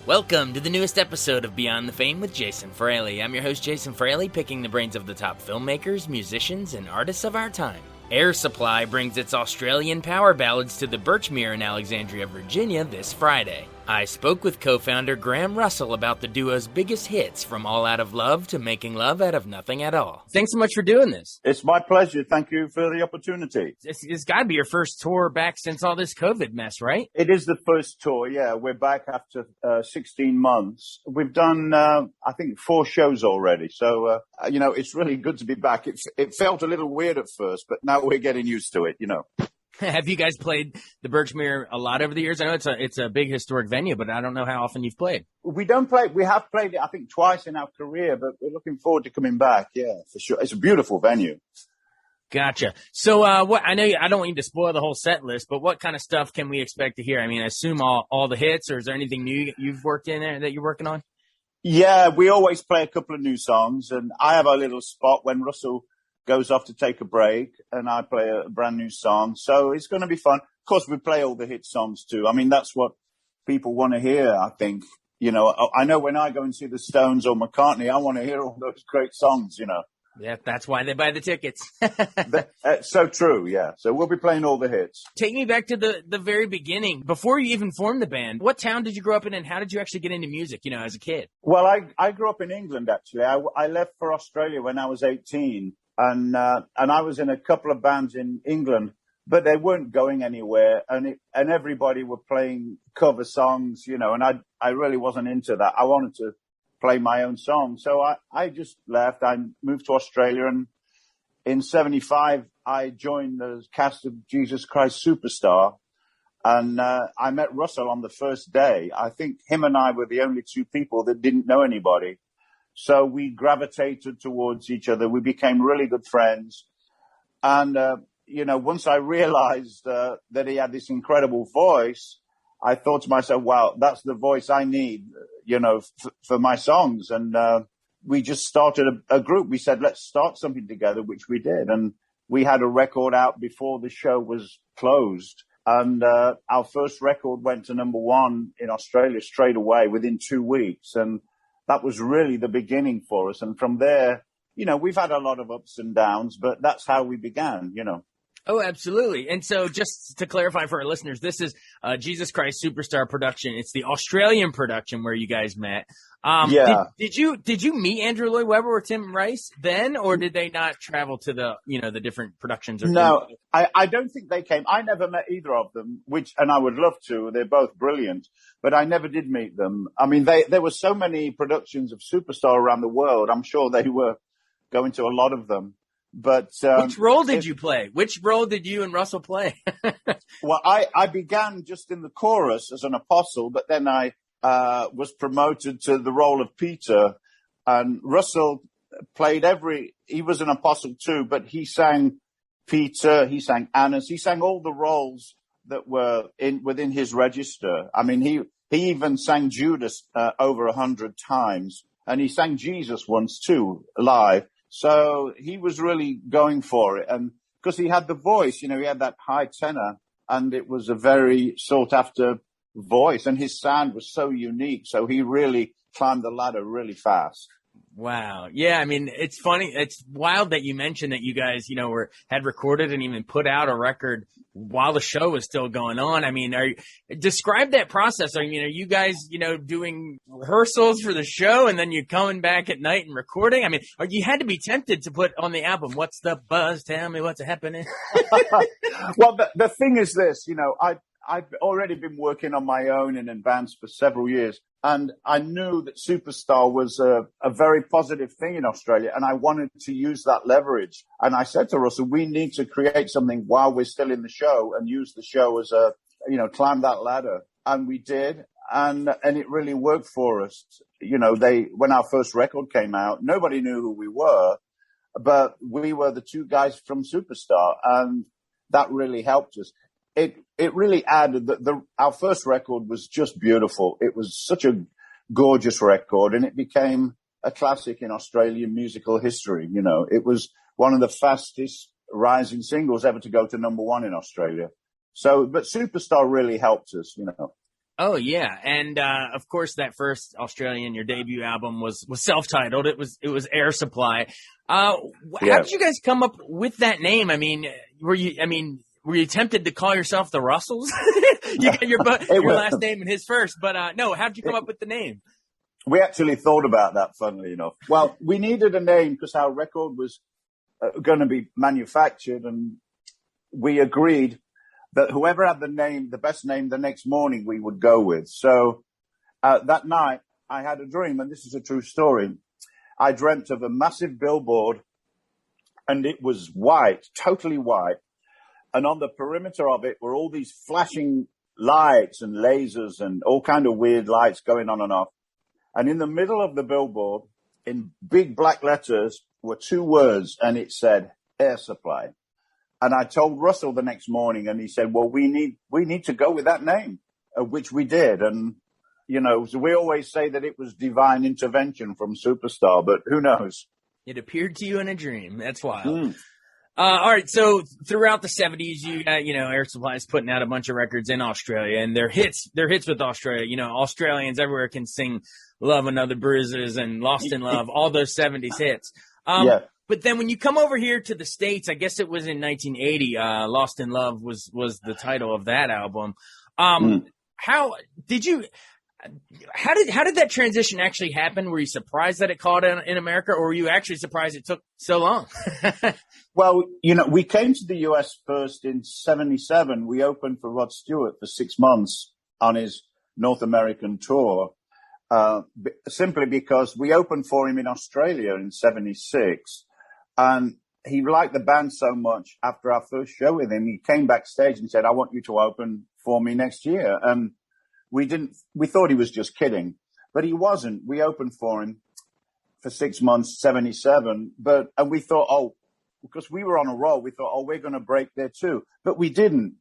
Welcome to the newest episode of Beyond the Fame with Jason Fraley. I'm your host, Jason Fraley, picking the brains of the top filmmakers, musicians, and artists of our time. Air Supply brings its Australian power ballads to the Birchmere in Alexandria, Virginia this Friday. I spoke with co-founder Graham Russell about the duo's biggest hits, from All Out of Love to Making Love Out of Nothing at All. Thanks so much for doing this. It's my pleasure. Thank you for the opportunity. It's got to be your first tour back since all this COVID mess, right? It is the first tour, yeah. We're back after 16 months. We've done, I think, 4 shows already. So, it's really good to be back. It felt a little weird at first, but now we're getting used to it, Have you guys played the Birchmere a lot over the years? I know it's a big historic venue, but I don't know how often you've played. We don't play. We have played it, I think, twice in our career, but we're looking forward to coming back. Yeah, for sure. It's a beautiful venue. Gotcha. So, I know I don't want you to spoil the whole set list, but what kind of stuff can we expect to hear? I mean, I assume all the hits, or is there anything new you've worked in there that you're working on? Yeah, we always play a couple of new songs, and I have a little spot when Russell goes off to take a break, and I play a brand new song. So it's going to be fun. Of course, we play all the hit songs too. I mean, that's what people want to hear, I think. I know when I go and see the Stones or McCartney, I want to hear all those great songs, Yeah, that's why they buy the tickets. So true, yeah. So we'll be playing all the hits. Take me back to the very beginning. Before you even formed the band, what town did you grow up in, and how did you actually get into music, as a kid? Well, I grew up in England, actually. I left for Australia when I was 18. And I was in a couple of bands in England, but they weren't going anywhere. And everybody were playing cover songs, and I really wasn't into that. I wanted to play my own song. So I just left. I moved to Australia, and in 75, I joined the cast of Jesus Christ Superstar. And I met Russell on the first day. I think him and I were the only 2 people that didn't know anybody. So we gravitated towards each other. We became really good friends. And, once I realized that he had this incredible voice, I thought to myself, wow, that's the voice I need, for my songs. And we just started a group. We said, let's start something together, which we did. And we had a record out before the show was closed. And our first record went to #1 in Australia straight away within 2 weeks. And that was really the beginning for us. And from there, we've had a lot of ups and downs, but that's how we began, Oh, absolutely. And so just to clarify for our listeners, this is Jesus Christ Superstar production. It's the Australian production where you guys met. Yeah. Did you meet Andrew Lloyd Webber or Tim Rice then, or did they not travel to the different productions? No, I don't think they came. I never met either of them, and I would love to. They're both brilliant, but I never did meet them. I mean, there were so many productions of Superstar around the world. I'm sure they were going to a lot of them. But which role did you play? Which role did you and Russell play? Well, I began just in the chorus as an apostle, but then I was promoted to the role of Peter, and Russell played he was an apostle too, but he sang Peter, he sang Annas, he sang all the roles that were within his register. I mean, he even sang Judas over 100 times, and he sang Jesus once too, live. So he was really going for it. And because he had the voice, he had that high tenor, and it was a very sought after voice, and his sound was so unique. So he really climbed the ladder really fast. Wow. Yeah. I mean, it's funny. It's wild that you mentioned that you guys, had recorded and even put out a record while the show was still going on. I mean, describe that process. I mean, are you guys, doing rehearsals for the show and then you're coming back at night and recording? I mean, you had to be tempted to put on the album, "What's the buzz? Tell me what's happening." Well, the thing is this, I've already been working on my own in advance for several years, and I knew that Superstar was a very positive thing in Australia, and I wanted to use that leverage. And I said to Russell, we need to create something while we're still in the show and use the show as climb that ladder. And we did, and it really worked for us. When our first record came out, nobody knew who we were, but we were the 2 guys from Superstar, and that really helped us. It really added that our first record was just beautiful. It was such a gorgeous record, and it became a classic in Australian musical history. It was one of the fastest rising singles ever to go to #1 in Australia. So, but Superstar really helped us, Oh yeah, and of course that first Australian, your debut album was self-titled. It was Air Supply. How Yeah. did you guys come up with that name? Were you tempted to call yourself the Russells? You got It your was, last name and his first, but no. How did you come it, up with the name? we actually thought about that, funnily enough. Well, we needed a name because our record was going to be manufactured, and we agreed that whoever had the best name, the next morning we would go with. So that night, I had a dream, and this is a true story. I dreamt of a massive billboard, and it was white, totally white. And on the perimeter of it were all these flashing lights and lasers and all kind of weird lights going on and off. And in the middle of the billboard, in big black letters, were two words, and it said Air Supply. And I told Russell the next morning, and he said, well, we need to go with that name, which we did. And, so we always say that it was divine intervention from Superstar, but who knows? It appeared to you in a dream. That's wild. Mm. All right. So throughout the 70s, Air Supply is putting out a bunch of records in Australia, and they're hits with Australia. Australians everywhere can sing Love and Other Bruises and Lost in Love, all those 70s hits. Yeah. But then when you come over here to the States, I guess it was in 1980, Lost in Love was the title of that album. How did that transition actually happen? Were you surprised that it caught in America, or were you actually surprised it took so long? Well, we came to the US first in 77. We opened for Rod Stewart for 6 months on his North American tour, simply because we opened for him in Australia in 76. And he liked the band so much after our first show with him, he came backstage and said, I want you to open for me next year. And we thought he was just kidding, but he wasn't. We opened for him for 6 months, 77. And we thought, because we were on a roll, we thought, we're going to break there too. But we didn't,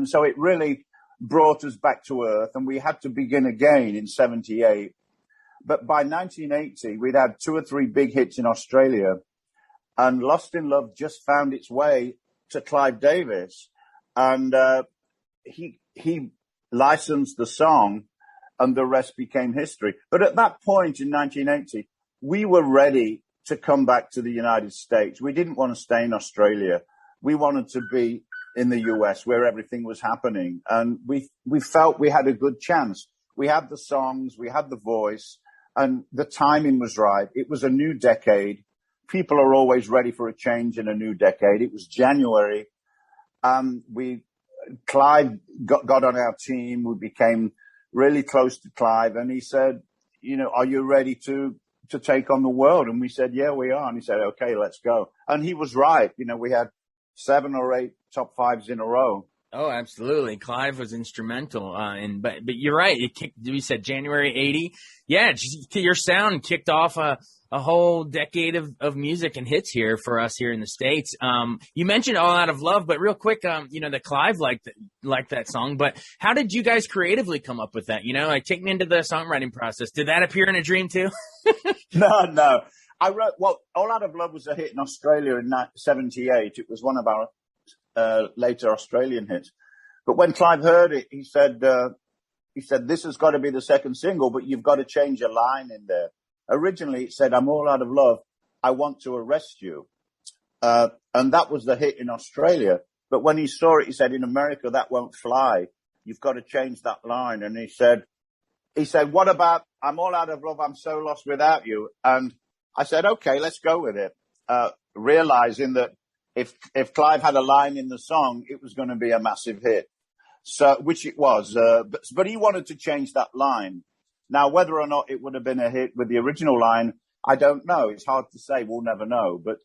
so it really brought us back to earth, and we had to begin again in 78. But by 1980, we'd had 2 or 3 big hits in Australia, and Lost in Love just found its way to Clive Davis. And he licensed the song, and the rest became history. But at that point in 1980, we were ready to come back to the United States. We didn't want to stay in Australia. We wanted to be in the US where everything was happening. And we felt we had a good chance. We had the songs, we had the voice, and the timing was right. It was a new decade. People are always ready for a change in a new decade. It was January. Clive got on our team. We became really close to Clive, and he said, are you ready to take on the world? And we said, yeah, we are. And he said, okay, let's go. And he was right. We had 7 or 8 top 5s in a row. Oh, absolutely. Clive was instrumental. But you're right. You said January 80. Yeah. Your sound kicked off a whole decade of music and hits here for us here in the States. You mentioned All Out of Love, but real quick, that Clive liked that song, but how did you guys creatively come up with that? Take me into the songwriting process. Did that appear in a dream too? No. I wrote, All Out of Love was a hit in Australia in 78. It was one of our later Australian hits. But when Clive heard it, he said, this has got to be the second single, but you've got to change a line in there. Originally, it said, I'm all out of love. I want to arrest you. And that was the hit in Australia. But when he saw it, he said, in America, that won't fly. You've got to change that line. And he said, what about, I'm all out of love. I'm so lost without you. And I said, okay, let's go with it. Realizing that if Clive had a line in the song, it was going to be a massive hit. So, which it was. But he wanted to change that line. Now, whether or not it would have been a hit with the original line, I don't know. It's hard to say. We'll never know. But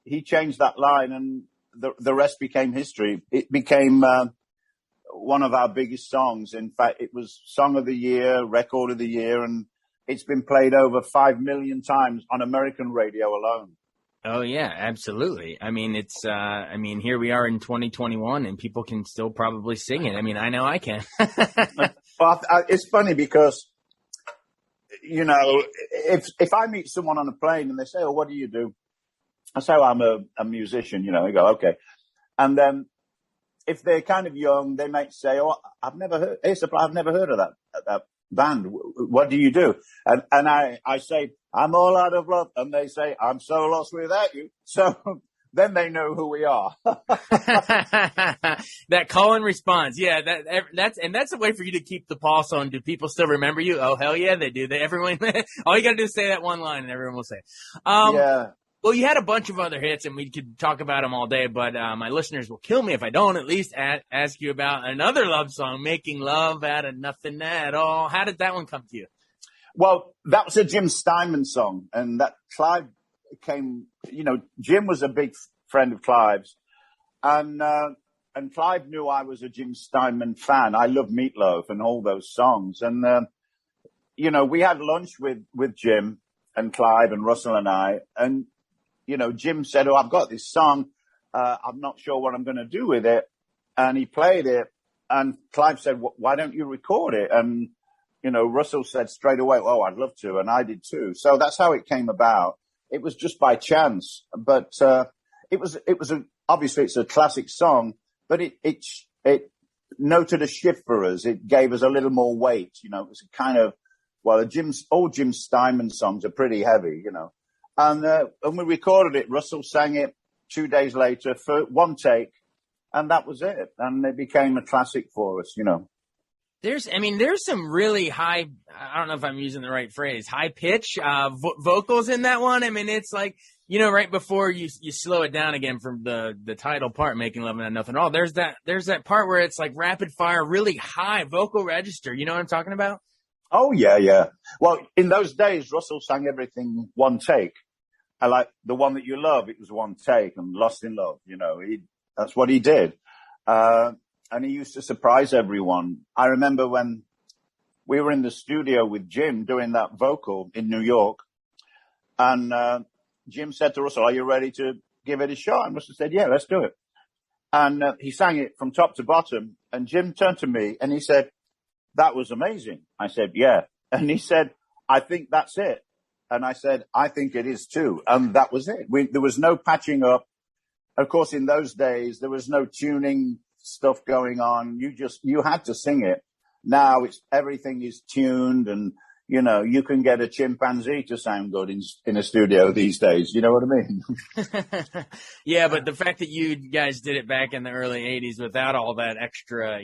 he changed that line, and the rest became history. It became one of our biggest songs. In fact, it was Song of the Year, Record of the Year, and it's been played over 5 million times on American radio alone. Oh, yeah, absolutely. I mean, here we are in 2021, and people can still probably sing it. I mean, I know I can. Well, it's funny because, if I meet someone on a plane and they say, what do you do? I say, I'm a musician, I go, okay. And then if they're kind of young, they might say, "Oh, I've never heard Air Supply. I've never heard of that band. What do you do?" And I say, "I'm all out of love," and they say, "I'm so lost without you." So then they know who we are. That call and response. Yeah, that's a way for you to keep the pulse on. Do people still remember you? Oh, hell yeah, they do. Everyone, all you got to do is say that one line and everyone will say it. Yeah. Well, you had a bunch of other hits, and we could talk about them all day, but my listeners will kill me if I don't at least ask you about another love song, Making Love Out of Nothing at All. How did that one come to you? Well, that was a Jim Steinman song, and that Clive came, Jim was a big friend of Clive's, and Clive knew I was a Jim Steinman fan. I love Meatloaf and all those songs. And, we had lunch with Jim and Clive and Russell and I, and, Jim said, "Oh, I've got this song. I'm not sure what I'm going to do with it." And he played it, and Clive said, "Why don't you record it?" And, Russell said straight away, "Oh, I'd love to." And I did too. So that's how it came about. It was just by chance, but obviously it's a classic song, but it noted a shift for us. It gave us a little more weight. It was a kind of, all Jim Steinman songs are pretty heavy, and we recorded it. Russell sang it 2 days later for one take, and that was it. And it became a classic for us, There's some really high, I don't know if I'm using the right phrase, high pitch vocals in that one. I mean, it's like, right before you slow it down again from the title part, Making Love and Nothing at All. There's that part where it's like rapid fire, really high vocal register. You know what I'm talking about? Oh, yeah, yeah. Well, in those days, Russell sang everything one take. I like The One That You Love. It was one take, and Lost in Love. That's what he did. And he used to surprise everyone. I remember when we were in the studio with Jim doing that vocal in New York, and Jim said to Russell, "Are you ready to give it a shot?" And Russell said, "Yeah, let's do it." And he sang it from top to bottom, and Jim turned to me and he said, "That was amazing." I said, "Yeah." And he said, "I think that's it." And I said, "I think it is too." And that was it. There was no patching up. Of course, in those days, there was no tuning stuff going on. You had to sing it. Now everything is tuned, and you can get a chimpanzee to sound good in a studio these days. You know what I mean? Yeah, but the fact that you guys did it back in the early 80s without all that extra,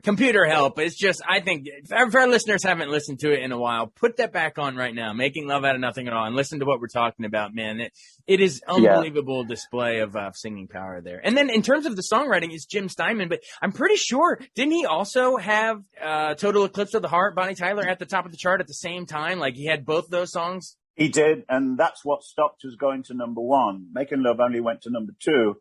computer help, it's just, I think, if our listeners haven't listened to it in a while, put that back on right now, Making Love Out of Nothing at All, and listen to what we're talking about, man. It is unbelievable display of singing power there. And then in terms of the songwriting, it's Jim Steinman, but I'm pretty sure, didn't he also have Total Eclipse of the Heart, Bonnie Tyler, at the top of the chart at the same time? Like, he had both those songs? He did, and that's what stopped us going to number one. Making Love only went to number two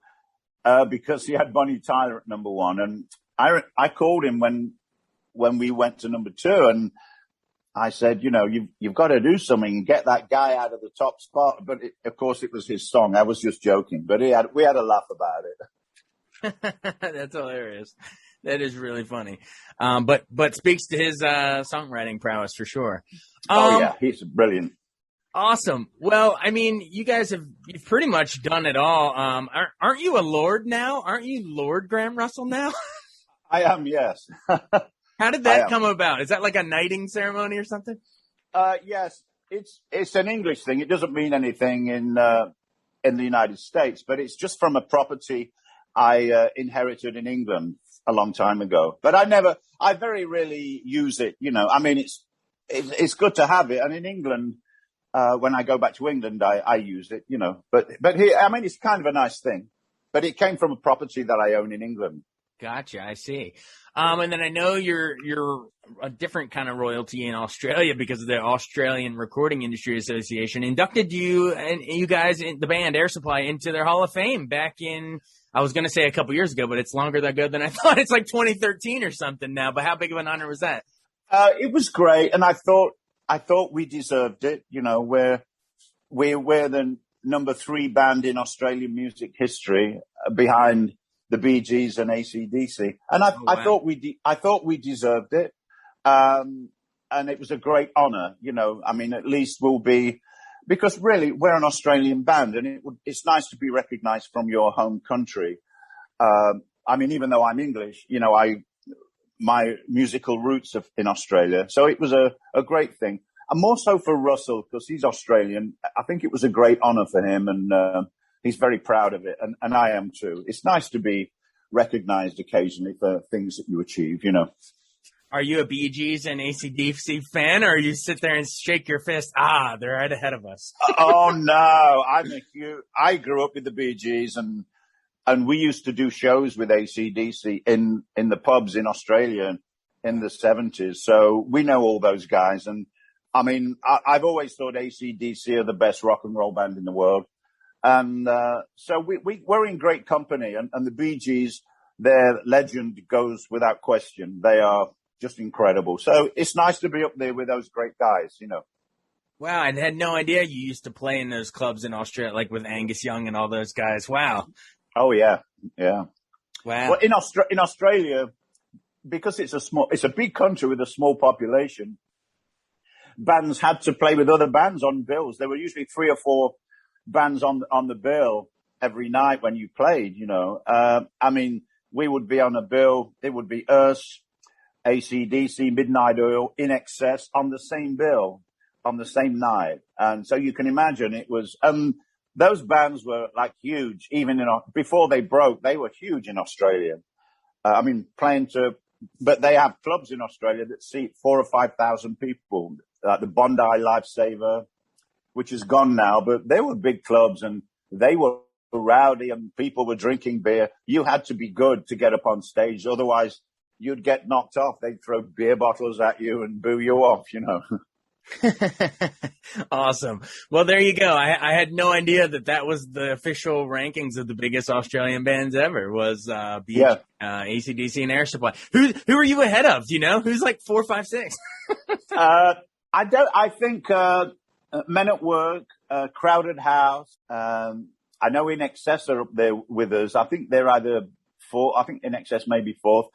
because he had Bonnie Tyler at number one. And I called him when we went to number two, and I said, you've got to do something and get that guy out of the top spot. But of course, it was his song. I was just joking, but we had a laugh about it. That's hilarious. That is really funny. But speaks to his songwriting prowess for sure. Yeah, he's brilliant. Awesome. Well, I mean, you've pretty much done it all. Aren't you a Lord now? Aren't you Lord Graham Russell now? I am, yes. How did that come about? Is that like a knighting ceremony or something? Yes, it's an English thing. It doesn't mean anything in the United States, but it's just from a property I inherited in England a long time ago. But I very rarely use it. I mean, it's good to have it. And in England, when I go back to England, I use it, but here, I mean, it's kind of a nice thing, but it came from a property that I own in England. Gotcha. I see. And then I know you're a different kind of royalty in Australia because of the Australian Recording Industry Association inducted you and you guys in the band Air Supply into their Hall of Fame back in, I was going to say a couple years ago, but it's longer ago than I thought. It's like 2013 or something now. But how big of an honor was that? It was great. And I thought we deserved it. We're the number 3 band in Australian music history behind the Bee Gees and AC/DC. And I thought we deserved it. And it was a great honor, I mean, at least we'll be, because really we're an Australian band and it's nice to be recognized from your home country. I mean, even though I'm English, my musical roots are in Australia. So it was a great thing. And more so for Russell, because he's Australian. I think it was a great honor for him, and he's very proud of it. And I am too. It's nice to be recognized occasionally for things that you achieve, Are you a Bee Gees and AC/DC fan, or you sit there and shake your fist? They're right ahead of us. Oh, no. I grew up with the Bee Gees, and we used to do shows with AC/DC in the pubs in Australia in the 70s. So we know all those guys. And I mean, I've always thought AC/DC are the best rock and roll band in the world. And so we're in great company. And the Bee Gees, their legend goes without question. They are just incredible. So it's nice to be up there with those great guys, Wow, I had no idea you used to play in those clubs in Australia, like with Angus Young and all those guys. Wow. Oh, yeah. Wow. Well, in Australia, because it's a big country with a small population, bands had to play with other bands on bills. There were usually 3 or 4 bands on the bill every night when you played, I mean, we would be on a bill. It would be us, AC/DC, Midnight Oil, In Excess on the same bill on the same night. And so you can imagine it was, those bands were like huge, even before they broke, they were huge in Australia. I mean, but they have clubs in Australia that seat 4,000 or 5,000 people, like the Bondi Lifesaver, which is gone now, but they were big clubs and they were rowdy and people were drinking beer. You had to be good to get up on stage. Otherwise, you'd get knocked off. They'd throw beer bottles at you and boo you off, Awesome. Well, there you go. I had no idea that was the official rankings of the biggest Australian bands ever was AC/DC and Air Supply. Who are you ahead of? Do you know? Who's like 4, 5, 6? I think Men at Work, Crowded House. I know In Excess are up there with us. I think they're either 4. I think In Excess may be 4th.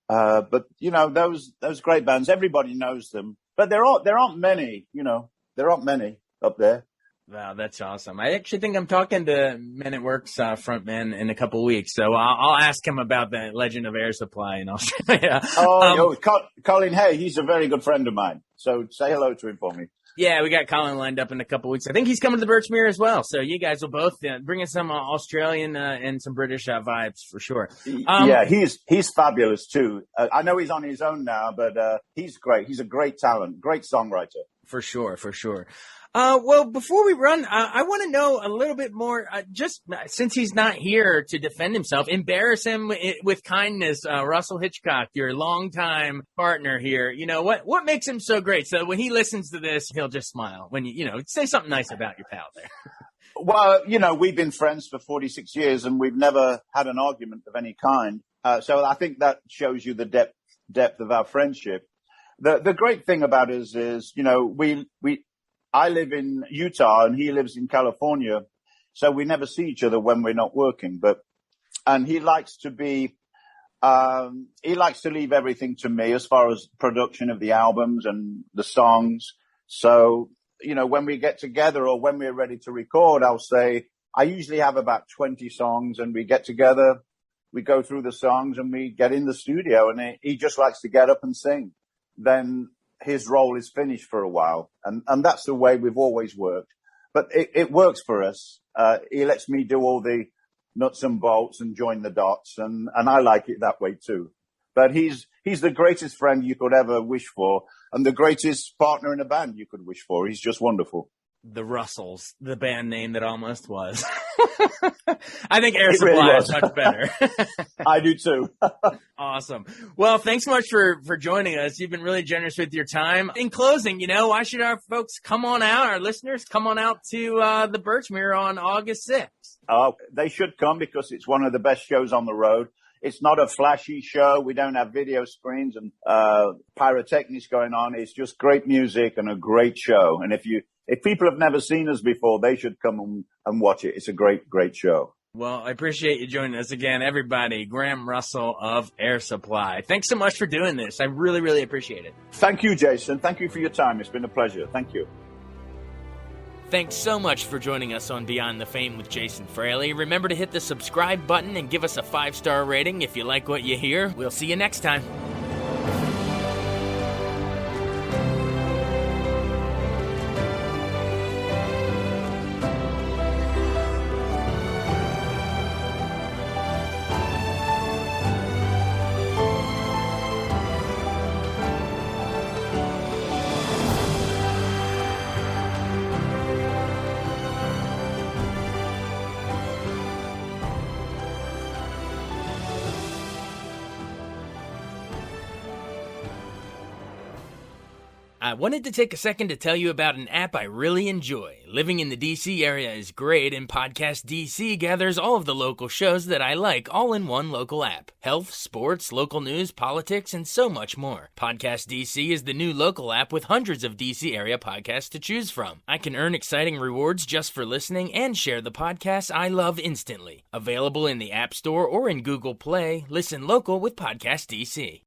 But those great bands, everybody knows them. But there aren't many. There aren't many up there. Wow, that's awesome. I actually think I'm talking to Men at Work's frontman in a couple of weeks, so I'll ask him about the Legend of Air Supply in Australia. Colin Hay, he's a very good friend of mine. So say hello to him for me. Yeah, we got Colin lined up in a couple of weeks. I think he's coming to the Birchmere as well. So you guys will both bring in some Australian and some British vibes for sure. He's fabulous too. I know he's on his own now, but he's great. He's a great talent, great songwriter. For sure. Well, before we run, I want to know a little bit more, just since he's not here to defend himself, embarrass him with kindness. Russell Hitchcock, your longtime partner here, what makes him so great? So when he listens to this, he'll just smile when say something nice about your pal there. Well, we've been friends for 46 years and we've never had an argument of any kind. So I think that shows you the depth of our friendship. The great thing about us is, I live in Utah and he lives in California. So we never see each other when we're not working, and he likes to leave everything to me as far as production of the albums and the songs. So, when we get together or when we're ready to record, I'll say, I usually have about 20 songs and we get together, we go through the songs and we get in the studio and he just likes to get up and sing. Then his role is finished for a while. And that's the way we've always worked. But it works for us. He lets me do all the nuts and bolts and join the dots. And I like it that way too. But he's the greatest friend you could ever wish for. And the greatest partner in a band you could wish for. He's just wonderful. The Russells, the band name that almost was. I think Air Supply is much better. I do too. Awesome. Well, thanks so much for joining us. You've been really generous with your time. In closing, why should our folks come on out, our listeners come on out to the Birchmere on August 6th? They should come because it's one of the best shows on the road. It's not a flashy show. We don't have video screens and pyrotechnics going on. It's just great music and a great show. And if people have never seen us before, they should come and watch it. It's a great, great show. Well, I appreciate you joining us again, everybody. Graham Russell of Air Supply. Thanks so much for doing this. I really, really appreciate it. Thank you, Jason. Thank you for your time. It's been a pleasure. Thank you. Thanks so much for joining us on Beyond the Fame with Jason Fraley. Remember to hit the subscribe button and give us a 5-star rating if you like what you hear. We'll see you next time. I wanted to take a second to tell you about an app I really enjoy. Living in the DC area is great, and Podcast DC gathers all of the local shows that I like all in one local app. Health, sports, local news, politics, and so much more. Podcast DC is the new local app with hundreds of DC area podcasts to choose from. I can earn exciting rewards just for listening and share the podcasts I love instantly. Available in the App Store or in Google Play, listen local with Podcast DC.